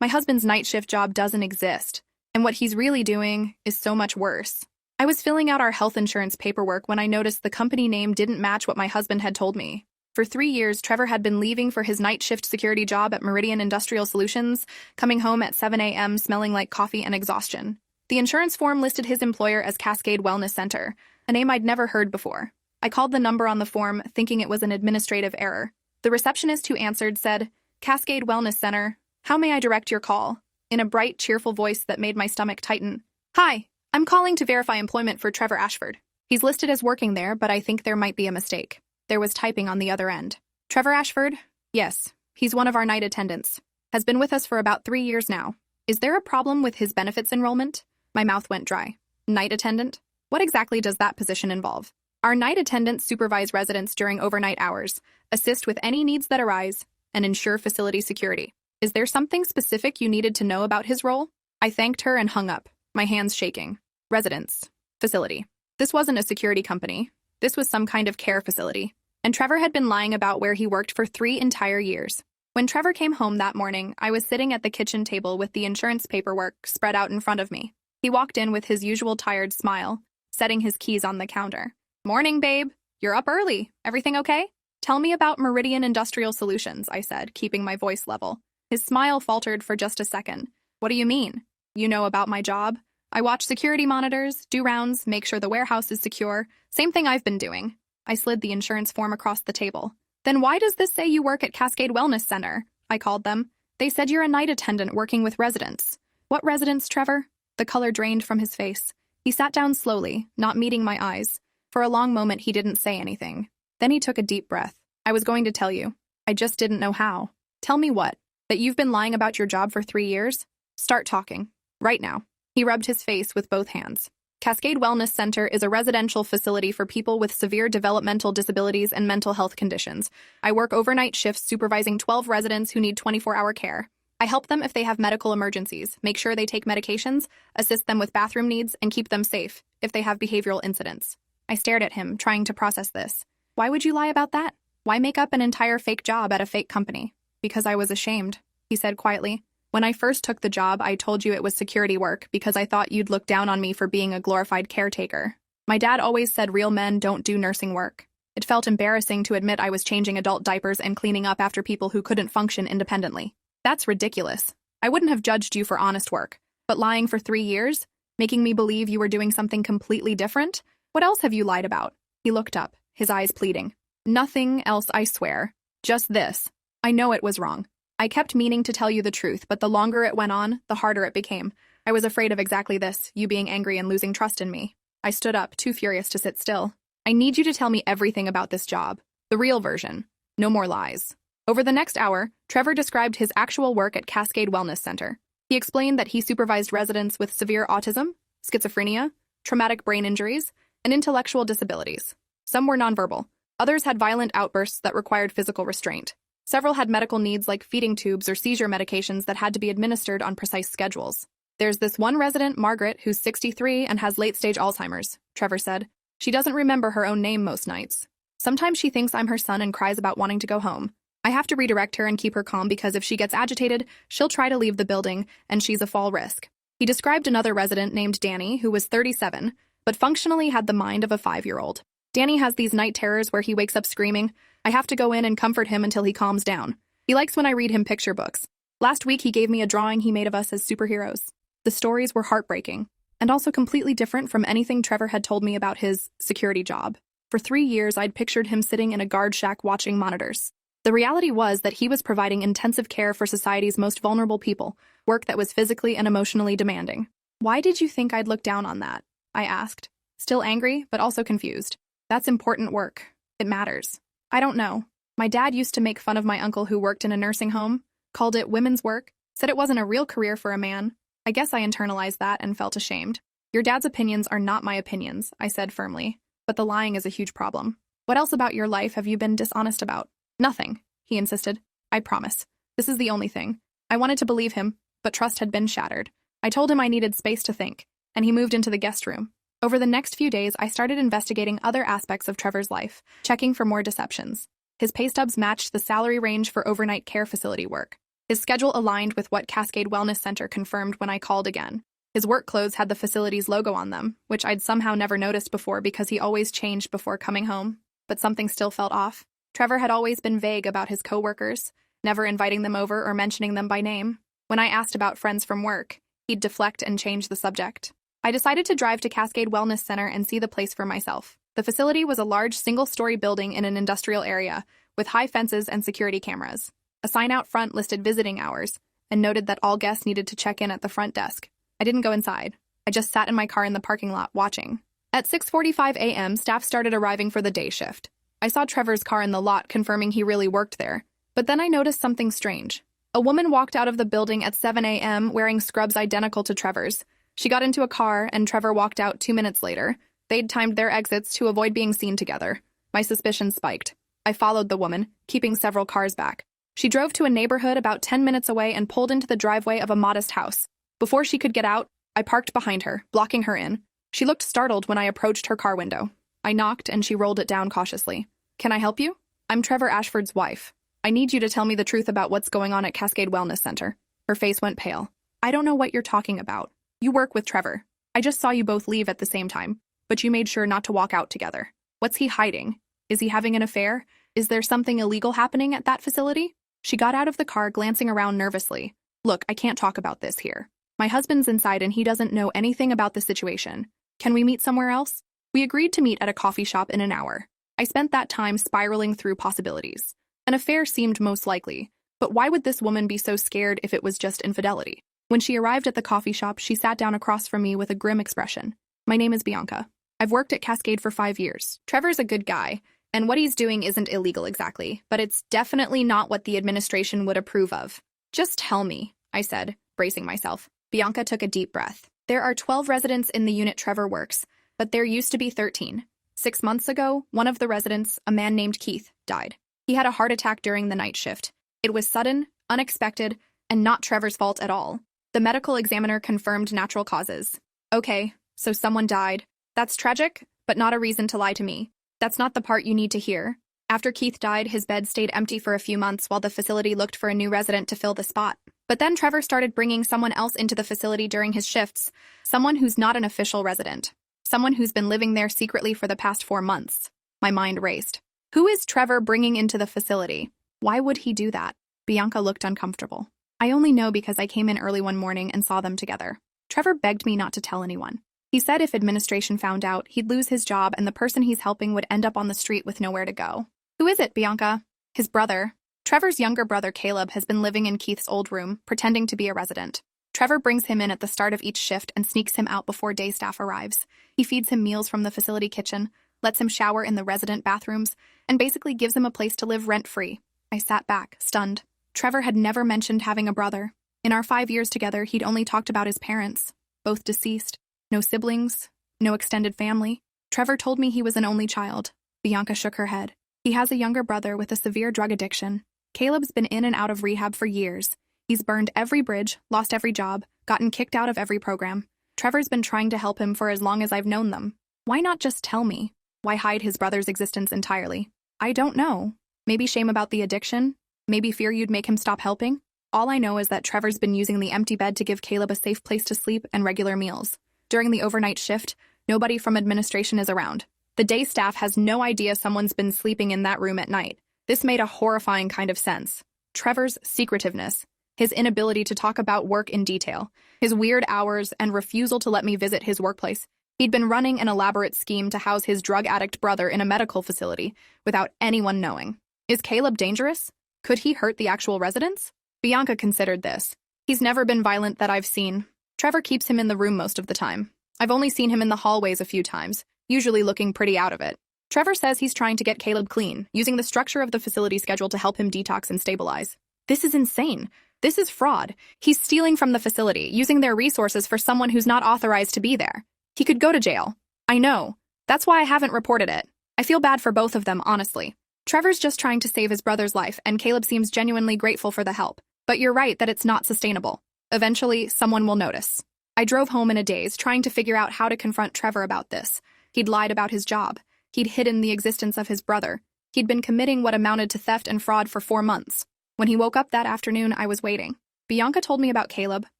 My husband's night shift job doesn't exist, and what he's really doing is so much worse. I was filling out our health insurance paperwork when I noticed the company name didn't match what my husband had told me. For 3 years, Trevor had been leaving for his night shift security job at Meridian Industrial Solutions, coming home at 7 a.m. smelling like coffee and exhaustion. The insurance form listed his employer as Cascade Wellness Center, a name I'd never heard before. I called the number on the form, thinking it was an administrative error. The receptionist who answered said, "Cascade Wellness Center. How may I direct your call?" in a bright, cheerful voice that made my stomach tighten. "Hi, I'm calling to verify employment for Trevor Ashford. He's listed as working there, but I think there might be a mistake." There was typing on the other end. "Trevor Ashford? Yes, he's one of our night attendants. Has been with us for about 3 years now. Is there a problem with his benefits enrollment?" My mouth went dry. Night attendant? What exactly does that position involve? Our night attendants supervise residents during overnight hours, assist with any needs that arise, and ensure facility security. Is there something specific you needed to know about his role? I thanked her and hung up, my hands shaking. Residence. Facility. This wasn't a security company. This was some kind of care facility. And Trevor had been lying about where he worked for 3 entire years. When Trevor came home that morning, I was sitting at the kitchen table with the insurance paperwork spread out in front of me. He walked in with his usual tired smile, setting his keys on the counter. "Morning, babe. You're up early. Everything okay?" "Tell me about Meridian Industrial Solutions," I said, keeping my voice level. His smile faltered for just a second. "What do you mean?" "You know about my job. I watch security monitors, do rounds, make sure the warehouse is secure. Same thing I've been doing." I slid the insurance form across the table. "Then why does this say you work at Cascade Wellness Center?" I called them. "They said you're a night attendant working with residents." "What residents, Trevor?" The color drained from his face. He sat down slowly, not meeting my eyes. For a long moment, he didn't say anything. Then he took a deep breath. "I was going to tell you. I just didn't know how." "Tell me what? That you've been lying about your job for 3 years? Start talking. Right now." He rubbed his face with both hands. Cascade Wellness Center is a residential facility for people with severe developmental disabilities and mental health conditions. I work overnight shifts supervising 12 residents who need 24-hour care. I help them if they have medical emergencies, make sure they take medications, assist them with bathroom needs, and keep them safe if they have behavioral incidents. I stared at him, trying to process this. Why would you lie about that? Why make up an entire fake job at a fake company? "Because I was ashamed," he said quietly. "When I first took the job, I told you it was security work because I thought you'd look down on me for being a glorified caretaker. My dad always said real men don't do nursing work. It felt embarrassing to admit I was changing adult diapers and cleaning up after people who couldn't function independently. That's ridiculous. I wouldn't have judged you for honest work. But lying for 3 years? Making me believe you were doing something completely different? What else have you lied about?" He looked up, his eyes pleading. "Nothing else, I swear. Just this. I know it was wrong. I kept meaning to tell you the truth, but the longer it went on, the harder it became. I was afraid of exactly this, you being angry and losing trust in me." I stood up, too furious to sit still. "I need you to tell me everything about this job. The real version. No more lies." Over the next hour, Trevor described his actual work at Cascade Wellness Center. He explained that he supervised residents with severe autism, schizophrenia, traumatic brain injuries, and intellectual disabilities. Some were nonverbal. Others had violent outbursts that required physical restraint. Several had medical needs like feeding tubes or seizure medications that had to be administered on precise schedules. "There's this one resident, Margaret, who's 63 and has late-stage Alzheimer's," Trevor said. "She doesn't remember her own name most nights. Sometimes she thinks I'm her son and cries about wanting to go home. I have to redirect her and keep her calm because if she gets agitated, she'll try to leave the building, and she's a fall risk." He described another resident named Danny, who was 37, but functionally had the mind of a 5-year-old. "Danny has these night terrors where he wakes up screaming. I have to go in and comfort him until he calms down. He likes when I read him picture books. Last week he gave me a drawing he made of us as superheroes." The stories were heartbreaking, and also completely different from anything Trevor had told me about his security job. For 3 years, I'd pictured him sitting in a guard shack watching monitors. The reality was that he was providing intensive care for society's most vulnerable people, work that was physically and emotionally demanding. "Why did you think I'd look down on that?" I asked, still angry, but also confused. "That's important work. It matters." "I don't know. My dad used to make fun of my uncle who worked in a nursing home, called it women's work, said it wasn't a real career for a man. I guess I internalized that and felt ashamed." "Your dad's opinions are not my opinions," I said firmly, "but the lying is a huge problem. What else about your life have you been dishonest about?" "Nothing," he insisted. "I promise. This is the only thing." I wanted to believe him, but trust had been shattered. I told him I needed space to think, and he moved into the guest room. Over the next few days, I started investigating other aspects of Trevor's life, checking for more deceptions. His pay stubs matched the salary range for overnight care facility work. His schedule aligned with what Cascade Wellness Center confirmed when I called again. His work clothes had the facility's logo on them, which I'd somehow never noticed before because he always changed before coming home. But something still felt off. Trevor had always been vague about his coworkers, never inviting them over or mentioning them by name. When I asked about friends from work, he'd deflect and change the subject. I decided to drive to Cascade Wellness Center and see the place for myself. The facility was a large single-story building in an industrial area, with high fences and security cameras. A sign out front listed visiting hours, and noted that all guests needed to check in at the front desk. I didn't go inside. I just sat in my car in the parking lot, watching. At 6:45 a.m., staff started arriving for the day shift. I saw Trevor's car in the lot, confirming he really worked there. But then I noticed something strange. A woman walked out of the building at 7 a.m. wearing scrubs identical to Trevor's. She got into a car, and Trevor walked out 2 minutes later. They'd timed their exits to avoid being seen together. My suspicions spiked. I followed the woman, keeping several cars back. She drove to a neighborhood about 10 minutes away and pulled into the driveway of a modest house. Before she could get out, I parked behind her, blocking her in. She looked startled when I approached her car window. I knocked, and she rolled it down cautiously. "Can I help you? I'm Trevor Ashford's wife. I need you to tell me the truth about what's going on at Cascade Wellness Center." Her face went pale. "I don't know what you're talking about. You work with Trevor. I just saw you both leave at the same time, but you made sure not to walk out together. What's he hiding? Is he having an affair? Is there something illegal happening at that facility?" She got out of the car, glancing around nervously. "Look, I can't talk about this here. My husband's inside and he doesn't know anything about the situation. Can we meet somewhere else?" We agreed to meet at a coffee shop in an hour. I spent that time spiraling through possibilities. An affair seemed most likely, but why would this woman be so scared if it was just infidelity? When she arrived at the coffee shop, she sat down across from me with a grim expression. "My name is Bianca. I've worked at Cascade for 5 years. Trevor's a good guy, and what he's doing isn't illegal exactly, but it's definitely not what the administration would approve of." "Just tell me," I said, bracing myself. Bianca took a deep breath. "There are 12 residents in the unit Trevor works, but there used to be 13. 6 months ago, one of the residents, a man named Keith, died. He had a heart attack during the night shift. It was sudden, unexpected, and not Trevor's fault at all. The medical examiner confirmed natural causes." "Okay, so someone died. That's tragic, but not a reason to lie to me. That's not the part you need to hear. After Keith died, his bed stayed empty for a few months while the facility looked for a new resident to fill the spot. But then Trevor started bringing someone else into the facility during his shifts, someone who's not an official resident, someone who's been living there secretly for the past 4 months. My mind raced. Who is Trevor bringing into the facility? Why would he do that? Bianca looked uncomfortable. "I only know because I came in early one morning and saw them together. Trevor begged me not to tell anyone. He said if administration found out, he'd lose his job and the person he's helping would end up on the street with nowhere to go." "Who is it, Bianca?" "His brother. Trevor's younger brother, Caleb, has been living in Keith's old room, pretending to be a resident. Trevor brings him in at the start of each shift and sneaks him out before day staff arrives. He feeds him meals from the facility kitchen, lets him shower in the resident bathrooms, and basically gives him a place to live rent-free." I sat back, stunned. Trevor had never mentioned having a brother. In our 5 years together, he'd only talked about his parents, both deceased. No siblings, no extended family. Trevor told me he was an only child. Bianca shook her head. "He has a younger brother with a severe drug addiction. Caleb's been in and out of rehab for years. He's burned every bridge, lost every job, gotten kicked out of every program. Trevor's been trying to help him for as long as I've known them. Why not just tell me? Why hide his brother's existence entirely?" "I don't know. Maybe shame about the addiction? Maybe fear you'd make him stop helping? All I know is that Trevor's been using the empty bed to give Caleb a safe place to sleep and regular meals. During the overnight shift, nobody from administration is around. The day staff has no idea someone's been sleeping in that room at night. This made a horrifying kind of sense. Trevor's secretiveness, his inability to talk about work in detail, his weird hours, and refusal to let me visit his workplace. He'd been running an elaborate scheme to house his drug addict brother in a medical facility without anyone knowing. Is Caleb dangerous? Could he hurt the actual residents? Bianca considered this. He's never been violent that I've seen. Trevor keeps him in the room most of the time. I've only seen him in the hallways a few times, usually looking pretty out of it. Trevor says he's trying to get Caleb clean, using the structure of the facility schedule to help him detox and stabilize. This is insane. This is fraud. He's stealing from the facility, using their resources for someone who's not authorized to be there. He could go to jail. I know. That's why I haven't reported it. I feel bad for both of them, honestly. Trevor's just trying to save his brother's life, and Caleb seems genuinely grateful for the help. But you're right that it's not sustainable. Eventually, someone will notice. I drove home in a daze, trying to figure out how to confront Trevor about this. He'd lied about his job. He'd hidden the existence of his brother. He'd been committing what amounted to theft and fraud for 4 months. When he woke up that afternoon, I was waiting. Bianca told me about Caleb,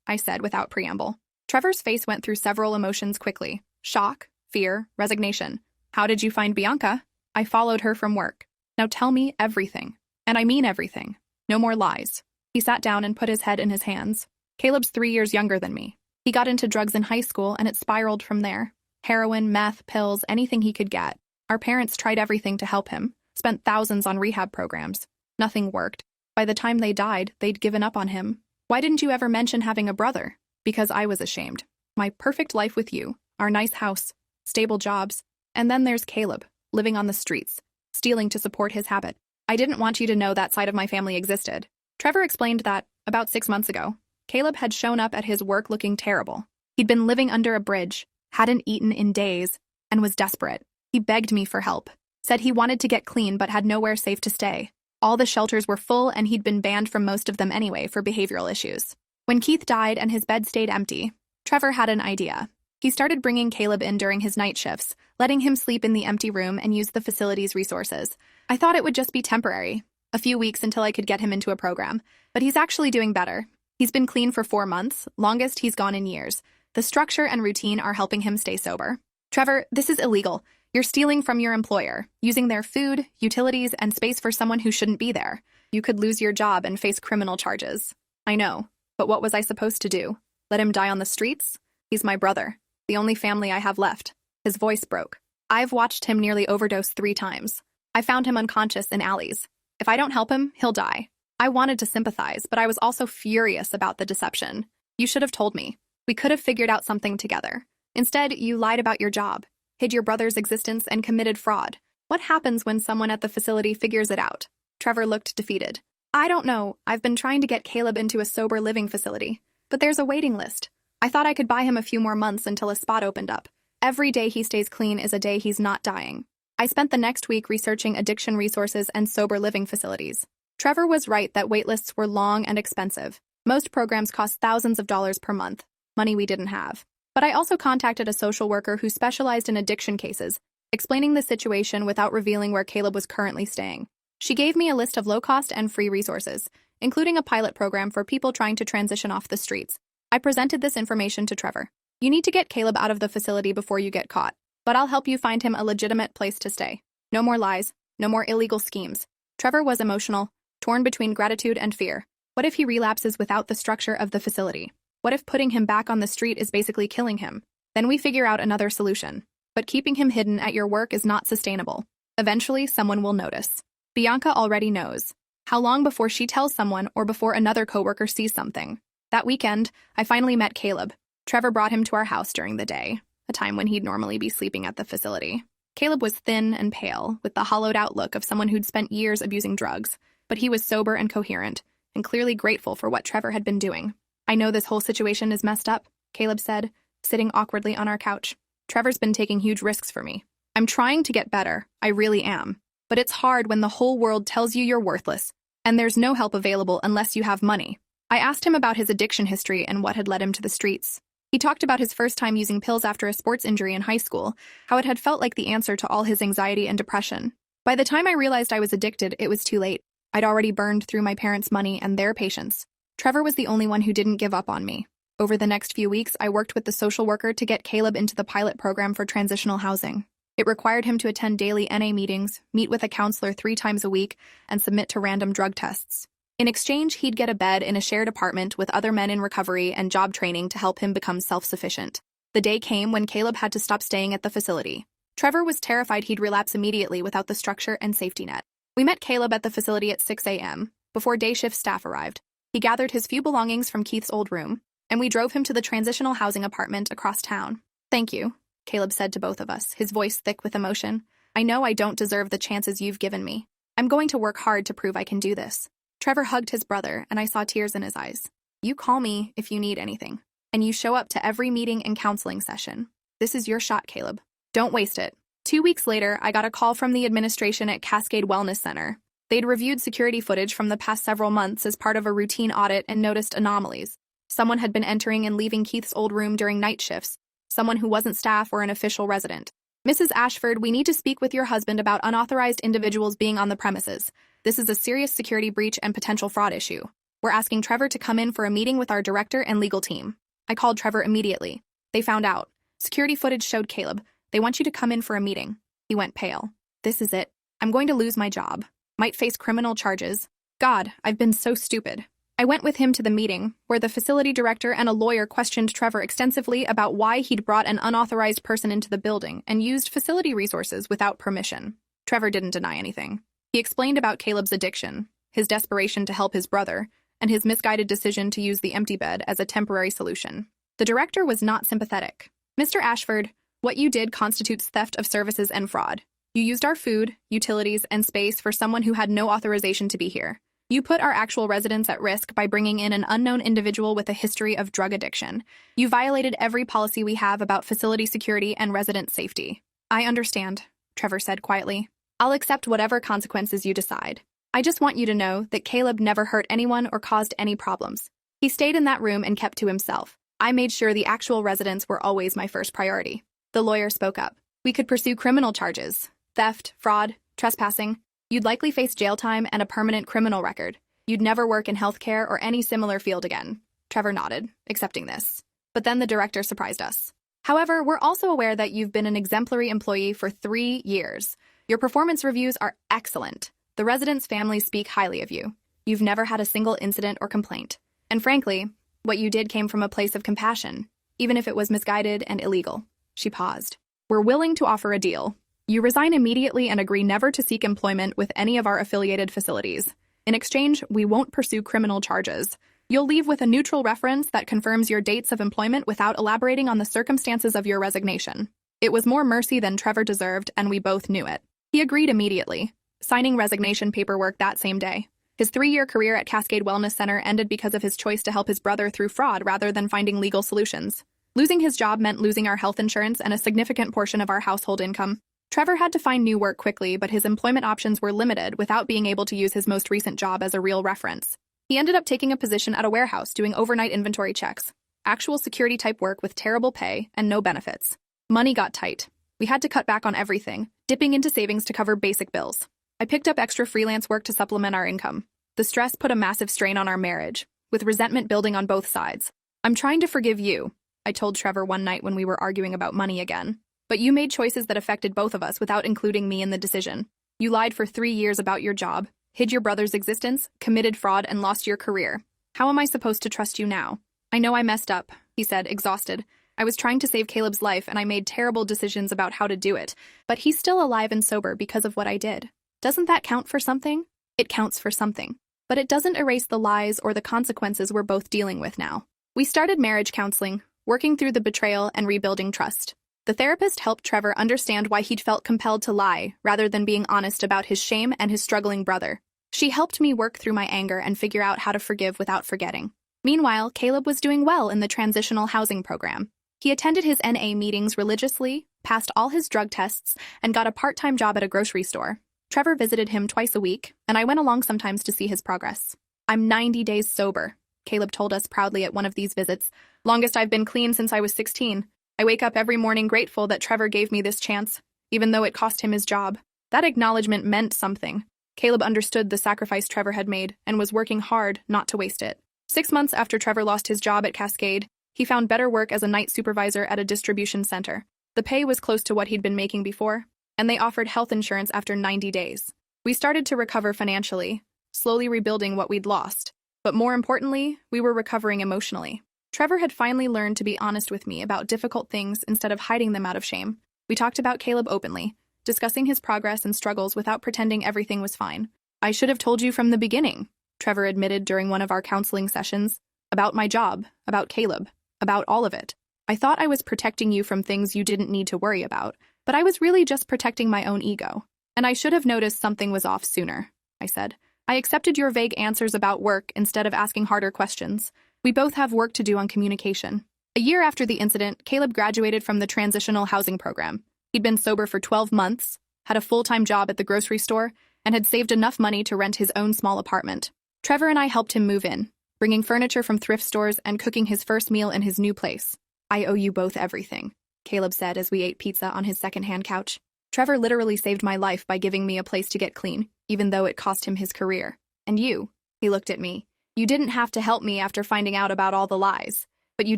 I said without preamble. Trevor's face went through several emotions quickly. Shock, fear, resignation. How did you find Bianca? I followed her from work. Now tell me everything. And I mean everything. No more lies. He sat down and put his head in his hands. Caleb's 3 years younger than me. He got into drugs in high school and it spiraled from there. Heroin, meth, pills, anything he could get. Our parents tried everything to help him, spent thousands on rehab programs. Nothing worked. By the time they died, they'd given up on him. Why didn't you ever mention having a brother? Because I was ashamed. My perfect life with you, our nice house, stable jobs. And then there's Caleb, living on the streets, stealing to support his habit. I didn't want you to know that side of my family existed. Trevor explained that, about 6 months ago, Caleb had shown up at his work looking terrible. He'd been living under a bridge, hadn't eaten in days, and was desperate. He begged me for help, said he wanted to get clean but had nowhere safe to stay. All the shelters were full and he'd been banned from most of them anyway for behavioral issues. When Keith died and his bed stayed empty, Trevor had an idea. He started bringing Caleb in during his night shifts, letting him sleep in the empty room and use the facility's resources. I thought it would just be temporary, a few weeks until I could get him into a program, but he's actually doing better. He's been clean for 4 months, longest he's gone in years. The structure and routine are helping him stay sober. Trevor, this is illegal. You're stealing from your employer, using their food, utilities, and space for someone who shouldn't be there. You could lose your job and face criminal charges. I know, but what was I supposed to do? Let him die on the streets? He's my brother, the only family I have left. His voice broke. I've watched him nearly overdose 3 times. I found him unconscious in alleys. If I don't help him, he'll die. I wanted to sympathize, but I was also furious about the deception. You should have told me. We could have figured out something together. Instead, you lied about your job, hid your brother's existence, and committed fraud. What happens when someone at the facility figures it out? Trevor looked defeated. I don't know. I've been trying to get Caleb into a sober living facility, but there's a waiting list. I thought I could buy him a few more months until a spot opened up. Every day he stays clean is a day he's not dying. I spent the next week researching addiction resources and sober living facilities. Trevor was right that waitlists were long and expensive. Most programs cost thousands of dollars per month, money we didn't have. But I also contacted a social worker who specialized in addiction cases, explaining the situation without revealing where Caleb was currently staying. She gave me a list of low-cost and free resources, including a pilot program for people trying to transition off the streets. I presented this information to Trevor. You need to get Caleb out of the facility before you get caught, but I'll help you find him a legitimate place to stay. No more lies, no more illegal schemes. Trevor was emotional, torn between gratitude and fear. What if he relapses without the structure of the facility? What if putting him back on the street is basically killing him? Then we figure out another solution. But keeping him hidden at your work is not sustainable. Eventually, someone will notice. Bianca already knows. How long before she tells someone or before another coworker sees something? That weekend, I finally met Caleb. Trevor brought him to our house during the day, a time when he'd normally be sleeping at the facility. Caleb was thin and pale, with the hollowed-out look of someone who'd spent years abusing drugs. But he was sober and coherent, and clearly grateful for what Trevor had been doing. I know this whole situation is messed up, Caleb said, sitting awkwardly on our couch. Trevor's been taking huge risks for me. I'm trying to get better, I really am. But it's hard when the whole world tells you you're worthless, and there's no help available unless you have money. I asked him about his addiction history and what had led him to the streets. He talked about his first time using pills after a sports injury in high school, how it had felt like the answer to all his anxiety and depression. By the time I realized I was addicted, it was too late. I'd already burned through my parents' money and their patience. Trevor was the only one who didn't give up on me. Over the next few weeks, I worked with the social worker to get Caleb into the pilot program for transitional housing. It required him to attend daily NA meetings, meet with a counselor 3 times a week, and submit to random drug tests. In exchange, he'd get a bed in a shared apartment with other men in recovery and job training to help him become self-sufficient. The day came when Caleb had to stop staying at the facility. Trevor was terrified he'd relapse immediately without the structure and safety net. We met Caleb at the facility at 6 a.m., before day shift staff arrived. He gathered his few belongings from Keith's old room, and we drove him to the transitional housing apartment across town. Thank you, Caleb said to both of us, his voice thick with emotion. I know I don't deserve the chances you've given me. I'm going to work hard to prove I can do this. Trevor hugged his brother, and I saw tears in his eyes. You call me if you need anything, and you show up to every meeting and counseling session. This is your shot, Caleb. Don't waste it. 2 weeks later, I got a call from the administration at Cascade Wellness Center. They'd reviewed security footage from the past several months as part of a routine audit and noticed anomalies. Someone had been entering and leaving Keith's old room during night shifts, someone who wasn't staff or an official resident. Mrs. Ashford, we need to speak with your husband about unauthorized individuals being on the premises. This is a serious security breach and potential fraud issue. We're asking Trevor to come in for a meeting with our director and legal team. I called Trevor immediately. They found out. Security footage showed Caleb. They want you to come in for a meeting. He went pale. This is it. I'm going to lose my job. Might face criminal charges. God, I've been so stupid. I went with him to the meeting, where the facility director and a lawyer questioned Trevor extensively about why he'd brought an unauthorized person into the building and used facility resources without permission. Trevor didn't deny anything. He explained about Caleb's addiction, his desperation to help his brother, and his misguided decision to use the empty bed as a temporary solution. The director was not sympathetic. Mr. Ashford, what you did constitutes theft of services and fraud. You used our food, utilities, and space for someone who had no authorization to be here. You put our actual residents at risk by bringing in an unknown individual with a history of drug addiction. You violated every policy we have about facility security and resident safety. I understand, Trevor said quietly. I'll accept whatever consequences you decide. I just want you to know that Caleb never hurt anyone or caused any problems. He stayed in that room and kept to himself. I made sure the actual residents were always my first priority. The lawyer spoke up. We could pursue criminal charges, theft, fraud, trespassing. You'd likely face jail time and a permanent criminal record. You'd never work in healthcare or any similar field again. Trevor nodded, accepting this. But then the director surprised us. However, we're also aware that you've been an exemplary employee for 3 years. Your performance reviews are excellent. The residents' families speak highly of you. You've never had a single incident or complaint. And frankly, what you did came from a place of compassion, even if it was misguided and illegal. She paused. We're willing to offer a deal. You resign immediately and agree never to seek employment with any of our affiliated facilities. In exchange, we won't pursue criminal charges. You'll leave with a neutral reference that confirms your dates of employment without elaborating on the circumstances of your resignation. It was more mercy than Trevor deserved, and we both knew it. He agreed immediately, signing resignation paperwork that same day. His 3-year career at Cascade Wellness Center ended because of his choice to help his brother through fraud rather than finding legal solutions. Losing his job meant losing our health insurance and a significant portion of our household income. Trevor had to find new work quickly, but his employment options were limited without being able to use his most recent job as a real reference. He ended up taking a position at a warehouse doing overnight inventory checks, actual security-type work with terrible pay and no benefits. Money got tight. We had to cut back on everything, dipping into savings to cover basic bills. I picked up extra freelance work to supplement our income. The stress put a massive strain on our marriage, with resentment building on both sides. I'm trying to forgive you, I told Trevor one night when we were arguing about money again. But you made choices that affected both of us without including me in the decision. You lied for 3 years about your job, hid your brother's existence, committed fraud, and lost your career. How am I supposed to trust you now? I know I messed up, he said, exhausted. I was trying to save Caleb's life and I made terrible decisions about how to do it, but he's still alive and sober because of what I did. Doesn't that count for something? It counts for something. But it doesn't erase the lies or the consequences we're both dealing with now. We started marriage counseling, working through the betrayal and rebuilding trust. The therapist helped Trevor understand why he'd felt compelled to lie, rather than being honest about his shame and his struggling brother. She helped me work through my anger and figure out how to forgive without forgetting. Meanwhile, Caleb was doing well in the transitional housing program. He attended his NA meetings religiously, passed all his drug tests, and got a part-time job at a grocery store. Trevor visited him twice a week, and I went along sometimes to see his progress. I'm 90 days sober, Caleb told us proudly at one of these visits. Longest I've been clean since I was 16. I wake up every morning grateful that Trevor gave me this chance, even though it cost him his job. That acknowledgement meant something. Caleb understood the sacrifice Trevor had made and was working hard not to waste it. 6 months after Trevor lost his job at Cascade, he found better work as a night supervisor at a distribution center. The pay was close to what he'd been making before, and they offered health insurance after 90 days. We started to recover financially, slowly rebuilding what we'd lost. But more importantly, we were recovering emotionally. Trevor had finally learned to be honest with me about difficult things instead of hiding them out of shame. We talked about Caleb openly, discussing his progress and struggles without pretending everything was fine. I should have told you from the beginning, Trevor admitted during one of our counseling sessions, about my job, about Caleb, about all of it. I thought I was protecting you from things you didn't need to worry about, but I was really just protecting my own ego. And I should have noticed something was off sooner, I said. I accepted your vague answers about work instead of asking harder questions. We both have work to do on communication. A year after the incident, Caleb graduated from the transitional housing program. He'd been sober for 12 months, had a full-time job at the grocery store, and had saved enough money to rent his own small apartment. Trevor and I helped him move in, bringing furniture from thrift stores and cooking his first meal in his new place. I owe you both everything, Caleb said as we ate pizza on his second-hand couch. Trevor literally saved my life by giving me a place to get clean. even though it cost him his career. And you, he looked at me. You didn't have to help me after finding out about all the lies. But you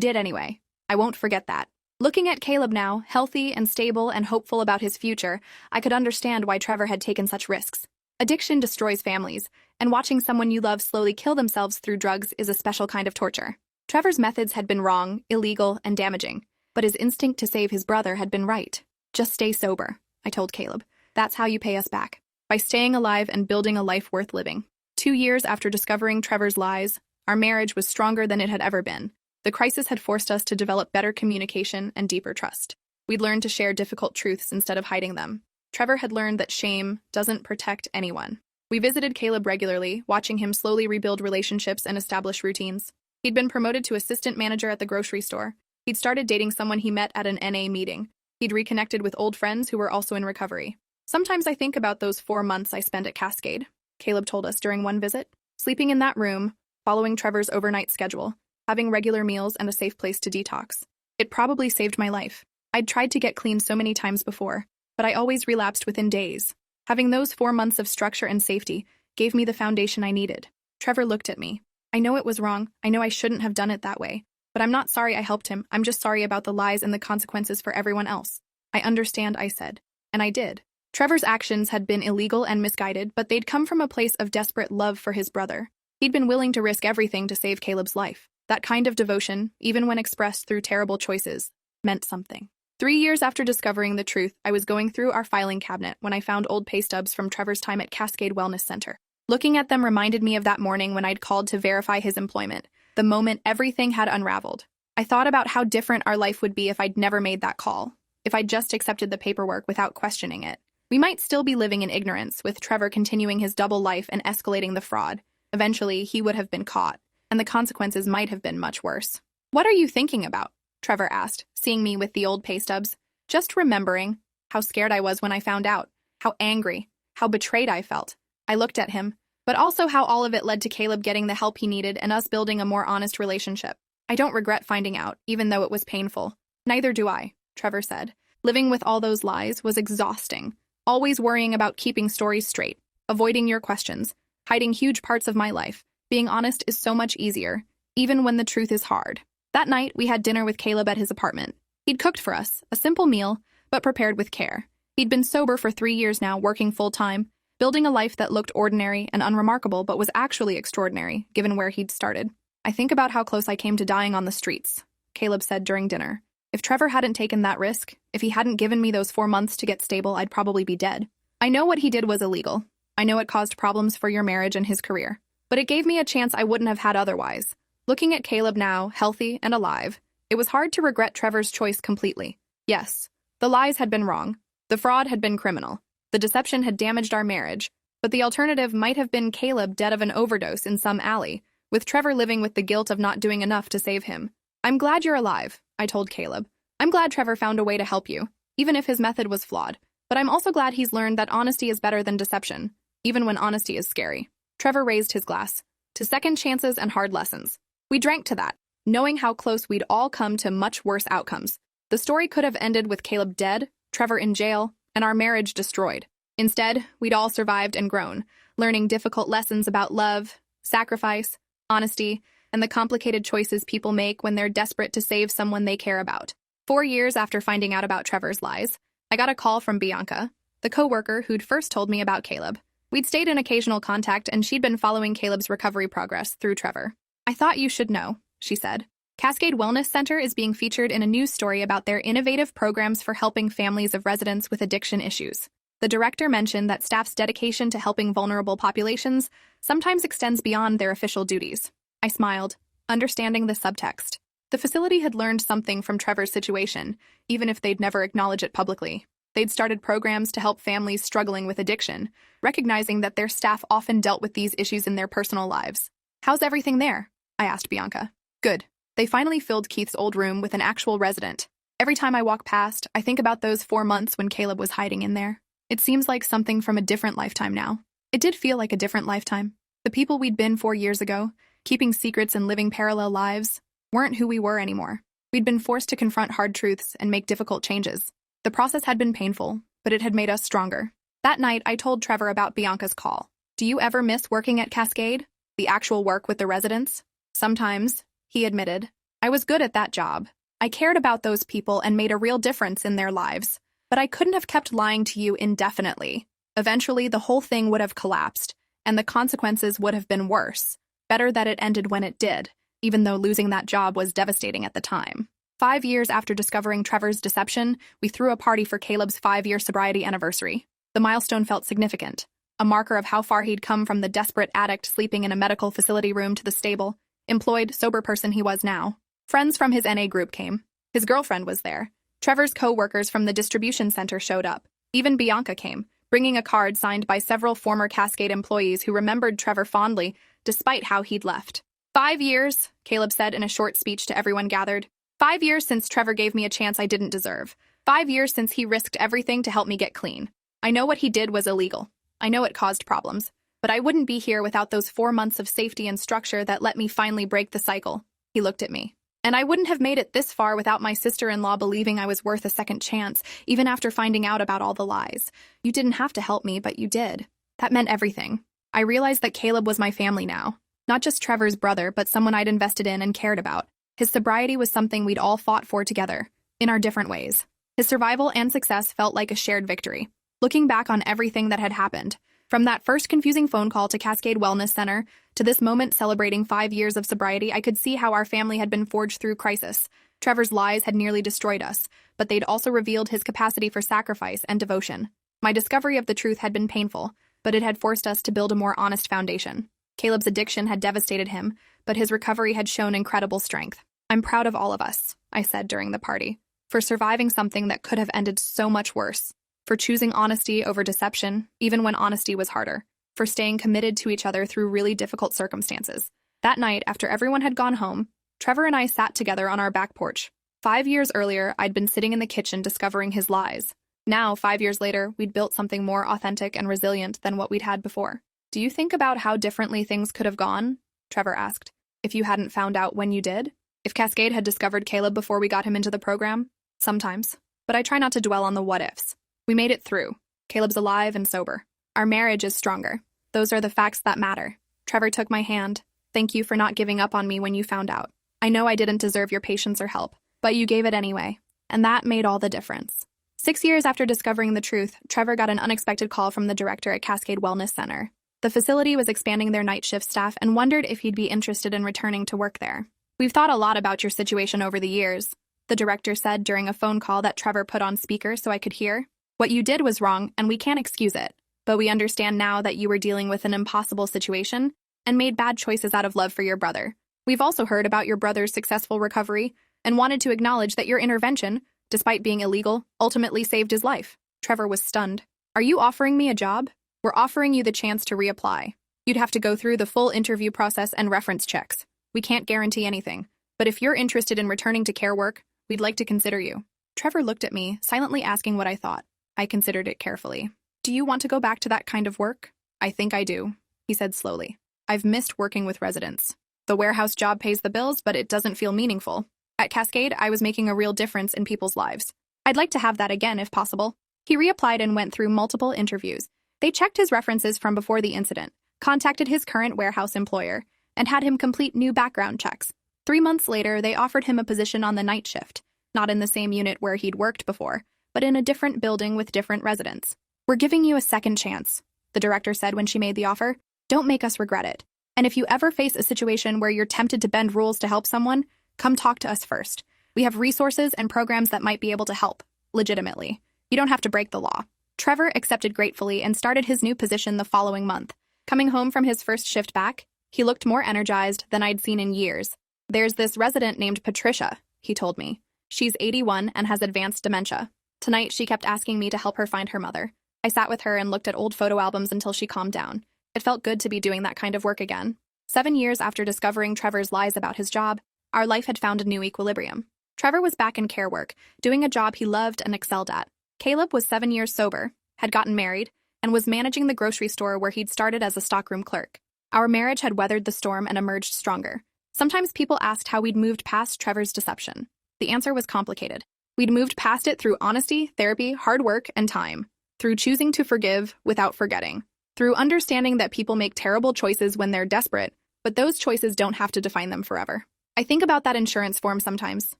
did anyway. I won't forget that. Looking at Caleb now, healthy and stable and hopeful about his future, I could understand why Trevor had taken such risks. Addiction destroys families, and watching someone you love slowly kill themselves through drugs is a special kind of torture. Trevor's methods had been wrong, illegal, and damaging, but his instinct to save his brother had been right. Just stay sober, I told Caleb. That's how you pay us back. By staying alive and building a life worth living. 2 years after discovering Trevor's lies, our marriage was stronger than it had ever been. The crisis had forced us to develop better communication and deeper trust. We'd learned to share difficult truths instead of hiding them. Trevor had learned that shame doesn't protect anyone. We visited Caleb regularly, watching him slowly rebuild relationships and establish routines. He'd been promoted to assistant manager at the grocery store. He'd started dating someone he met at an NA meeting. He'd reconnected with old friends who were also in recovery. Sometimes I think about those 4 months I spent at Cascade, Caleb told us during one visit. Sleeping in that room, following Trevor's overnight schedule, having regular meals and a safe place to detox. It probably saved my life. I'd tried to get clean so many times before, but I always relapsed within days. Having those 4 months of structure and safety gave me the foundation I needed. Trevor looked at me. I know it was wrong. I know I shouldn't have done it that way. But I'm not sorry I helped him. I'm just sorry about the lies and the consequences for everyone else. I understand, I said. And I did. Trevor's actions had been illegal and misguided, but they'd come from a place of desperate love for his brother. He'd been willing to risk everything to save Caleb's life. That kind of devotion, even when expressed through terrible choices, meant something. 3 years after discovering the truth, I was going through our filing cabinet when I found old pay stubs from Trevor's time at Cascade Wellness Center. Looking at them reminded me of that morning when I'd called to verify his employment, the moment everything had unraveled. I thought about how different our life would be if I'd never made that call, if I'd just accepted the paperwork without questioning it. We might still be living in ignorance, with Trevor continuing his double life and escalating the fraud. Eventually, he would have been caught, and the consequences might have been much worse. What are you thinking about? Trevor asked, seeing me with the old pay stubs. Just remembering how scared I was when I found out, how angry, how betrayed I felt. I looked at him, but also how all of it led to Caleb getting the help he needed and us building a more honest relationship. I don't regret finding out, even though it was painful. Neither do I, Trevor said. Living with all those lies was exhausting. Always worrying about keeping stories straight, avoiding your questions, hiding huge parts of my life. Being honest is so much easier, even when the truth is hard. That night, we had dinner with Caleb at his apartment. He'd cooked for us, a simple meal, but prepared with care. He'd been sober for 3 years now, working full-time, building a life that looked ordinary and unremarkable but was actually extraordinary, given where he'd started. I think about how close I came to dying on the streets, Caleb said during dinner. If Trevor hadn't taken that risk, if he hadn't given me those 4 months to get stable, I'd probably be dead. I know what he did was illegal. I know it caused problems for your marriage and his career. But it gave me a chance I wouldn't have had otherwise. Looking at Caleb now, healthy and alive, it was hard to regret Trevor's choice completely. Yes, the lies had been wrong. The fraud had been criminal. The deception had damaged our marriage. But the alternative might have been Caleb dead of an overdose in some alley, with Trevor living with the guilt of not doing enough to save him. I'm glad you're alive, I told Caleb. I'm glad Trevor found a way to help you, even if his method was flawed. But I'm also glad he's learned that honesty is better than deception, even when honesty is scary. Trevor raised his glass. To second chances and hard lessons. We drank to that, knowing how close we'd all come to much worse outcomes. The story could have ended with Caleb dead, Trevor in jail, and our marriage destroyed. Instead, we'd all survived and grown, learning difficult lessons about love, sacrifice, honesty, and the complicated choices people make when they're desperate to save someone they care about. 4 years after finding out about Trevor's lies, I got a call from Bianca, the coworker who'd first told me about Caleb. We'd stayed in occasional contact, and she'd been following Caleb's recovery progress through Trevor. I thought you should know, she said. Cascade Wellness Center is being featured in a news story about their innovative programs for helping families of residents with addiction issues. The director mentioned that staff's dedication to helping vulnerable populations sometimes extends beyond their official duties. I smiled, understanding the subtext. The facility had learned something from Trevor's situation, even if they'd never acknowledge it publicly. They'd started programs to help families struggling with addiction, recognizing that their staff often dealt with these issues in their personal lives. How's everything there? I asked Bianca. Good. They finally filled Keith's old room with an actual resident. Every time I walk past, I think about those 4 months when Caleb was hiding in there. It seems like something from a different lifetime now. It did feel like a different lifetime. The people we'd been 4 years ago, keeping secrets and living parallel lives, weren't who we were anymore. We'd been forced to confront hard truths and make difficult changes. The process had been painful, but it had made us stronger. That night, I told Trevor about Bianca's call. Do you ever miss working at Cascade? The actual work with the residents? Sometimes, he admitted. I was good at that job. I cared about those people and made a real difference in their lives. But I couldn't have kept lying to you indefinitely. Eventually, the whole thing would have collapsed, and the consequences would have been worse. Better that it ended when it did, even though losing that job was devastating at the time. 5 years after discovering Trevor's deception, we threw a party for Caleb's 5-year sobriety anniversary. The milestone felt significant, a marker of how far he'd come from the desperate addict sleeping in a medical facility room to the stable, employed, sober person he was now. Friends from his NA group came. His girlfriend was there. Trevor's co-workers from the distribution center showed up. Even Bianca came, bringing a card signed by several former Cascade employees who remembered Trevor fondly, despite how he'd left. 5 years, Caleb said in a short speech to everyone gathered. 5 years since Trevor gave me a chance I didn't deserve. 5 years since he risked everything to help me get clean. I know what he did was illegal. I know it caused problems. But I wouldn't be here without those 4 months of safety and structure that let me finally break the cycle. He looked at me. And I wouldn't have made it this far without my sister-in-law believing I was worth a second chance, even after finding out about all the lies. You didn't have to help me, but you did. That meant everything. I realized that Caleb was my family now. Not just Trevor's brother, but someone I'd invested in and cared about. His sobriety was something we'd all fought for together, in our different ways. His survival and success felt like a shared victory. Looking back on everything that had happened, from that first confusing phone call to Cascade Wellness Center, to this moment celebrating 5 years of sobriety, I could see how our family had been forged through crisis. Trevor's lies had nearly destroyed us, but they'd also revealed his capacity for sacrifice and devotion. My discovery of the truth had been painful, but it had forced us to build a more honest foundation. Caleb's addiction had devastated him, but his recovery had shown incredible strength. I'm proud of all of us, I said during the party, for surviving something that could have ended so much worse, for choosing honesty over deception, even when honesty was harder, for staying committed to each other through really difficult circumstances. That night, after everyone had gone home, Trevor and I sat together on our back porch. 5 years earlier, I'd been sitting in the kitchen discovering his lies. Now, 5 years later, we'd built something more authentic and resilient than what we'd had before. Do you think about how differently things could have gone? Trevor asked. If you hadn't found out when you did? If Cascade had discovered Caleb before we got him into the program? Sometimes. But I try not to dwell on the what-ifs. We made it through. Caleb's alive and sober. Our marriage is stronger. Those are the facts that matter. Trevor took my hand. Thank you for not giving up on me when you found out. I know I didn't deserve your patience or help, but you gave it anyway. And that made all the difference. 6 years after discovering the truth, Trevor got an unexpected call from the director at Cascade Wellness Center. The facility was expanding their night shift staff and wondered if he'd be interested in returning to work there. We've thought a lot about your situation over the years, the director said during a phone call that Trevor put on speaker so I could hear. What you did was wrong, and we can't excuse it. But we understand now that you were dealing with an impossible situation and made bad choices out of love for your brother. We've also heard about your brother's successful recovery and wanted to acknowledge that your intervention, despite being illegal, ultimately saved his life. Trevor was stunned. Are you offering me a job? We're offering you the chance to reapply. You'd have to go through the full interview process and reference checks. We can't guarantee anything, but if you're interested in returning to care work, we'd like to consider you. Trevor looked at me, silently asking what I thought. I considered it carefully. Do you want to go back to that kind of work? I think I do, he said slowly. I've missed working with residents. The warehouse job pays the bills, but it doesn't feel meaningful. At Cascade, I was making a real difference in people's lives. I'd like to have that again if possible. He reapplied and went through multiple interviews. They checked his references from before the incident, contacted his current warehouse employer, and had him complete new background checks. 3 months later, they offered him a position on the night shift, not in the same unit where he'd worked before, but in a different building with different residents. We're giving you a second chance, the director said when she made the offer. Don't make us regret it. And if you ever face a situation where you're tempted to bend rules to help someone, come talk to us first. We have resources and programs that might be able to help, legitimately. You don't have to break the law. Trevor accepted gratefully and started his new position the following month. Coming home from his first shift back, he looked more energized than I'd seen in years. There's this resident named Patricia, he told me. She's 81 and has advanced dementia. Tonight, she kept asking me to help her find her mother. I sat with her and looked at old photo albums until she calmed down. It felt good to be doing that kind of work again. 7 years after discovering Trevor's lies about his job, our life had found a new equilibrium. Trevor was back in care work, doing a job he loved and excelled at. Caleb was 7 years sober, had gotten married, and was managing the grocery store where he'd started as a stockroom clerk. Our marriage had weathered the storm and emerged stronger. Sometimes people asked how we'd moved past Trevor's deception. The answer was complicated. We'd moved past it through honesty, therapy, hard work, and time. through choosing to forgive without forgetting, through understanding that people make terrible choices when they're desperate, but those choices don't have to define them forever. I think about that insurance form sometimes,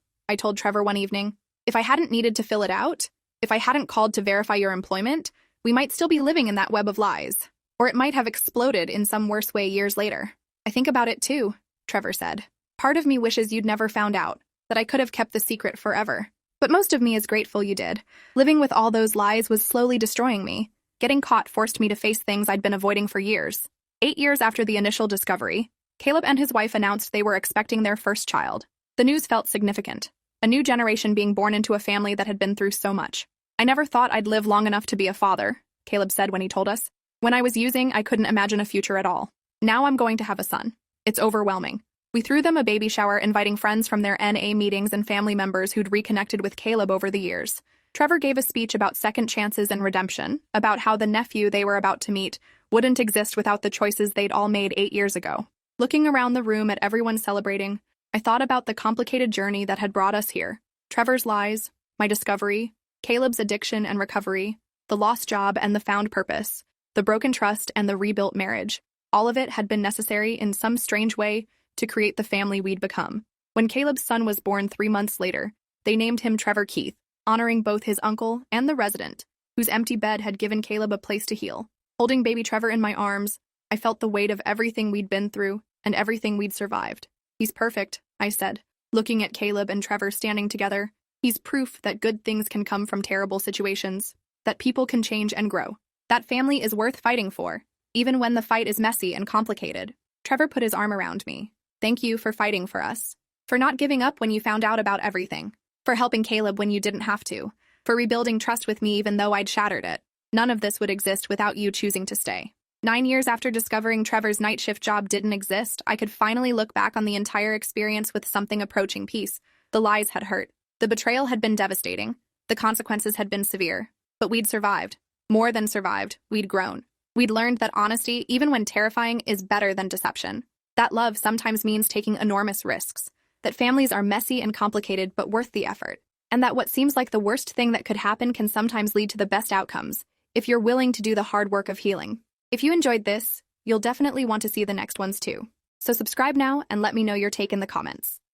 I told Trevor one evening. If I hadn't needed to fill it out, if I hadn't called to verify your employment, we might still be living in that web of lies. Or it might have exploded in some worse way years later. I think about it too, Trevor said. Part of me wishes you'd never found out, that I could have kept the secret forever. But most of me is grateful you did. Living with all those lies was slowly destroying me. Getting caught forced me to face things I'd been avoiding for years. 8 years after the initial discovery, Caleb and his wife announced they were expecting their first child. The news felt significant. A new generation being born into a family that had been through so much. I never thought I'd live long enough to be a father, Caleb said when he told us. When I was using, I couldn't imagine a future at all. Now I'm going to have a son. It's overwhelming. We threw them a baby shower, inviting friends from their NA meetings and family members who'd reconnected with Caleb over the years. Trevor gave a speech about second chances and redemption, about how the nephew they were about to meet wouldn't exist without the choices they'd all made 8 years ago. Looking around the room at everyone celebrating, I thought about the complicated journey that had brought us here. Trevor's lies, my discovery, Caleb's addiction and recovery, the lost job and the found purpose, the broken trust and the rebuilt marriage. All of it had been necessary in some strange way to create the family we'd become. When Caleb's son was born 3 months later, they named him Trevor Keith, honoring both his uncle and the resident, whose empty bed had given Caleb a place to heal. Holding baby Trevor in my arms, I felt the weight of everything we'd been through and everything we'd survived. He's perfect, I said, looking at Caleb and Trevor standing together. He's proof that good things can come from terrible situations, that people can change and grow. That family is worth fighting for, even when the fight is messy and complicated. Trevor put his arm around me. Thank you for fighting for us. For not giving up when you found out about everything. For helping Caleb when you didn't have to. For rebuilding trust with me even though I'd shattered it. None of this would exist without you choosing to stay. 9 years after discovering Trevor's night shift job didn't exist, I could finally look back on the entire experience with something approaching peace. The lies had hurt. The betrayal had been devastating. The consequences had been severe. But we'd survived. More than survived, we'd grown. We'd learned that honesty, even when terrifying, is better than deception. That love sometimes means taking enormous risks. That families are messy and complicated but worth the effort. And that what seems like the worst thing that could happen can sometimes lead to the best outcomes, if you're willing to do the hard work of healing. If you enjoyed this, you'll definitely want to see the next ones too. So subscribe now and let me know your take in the comments.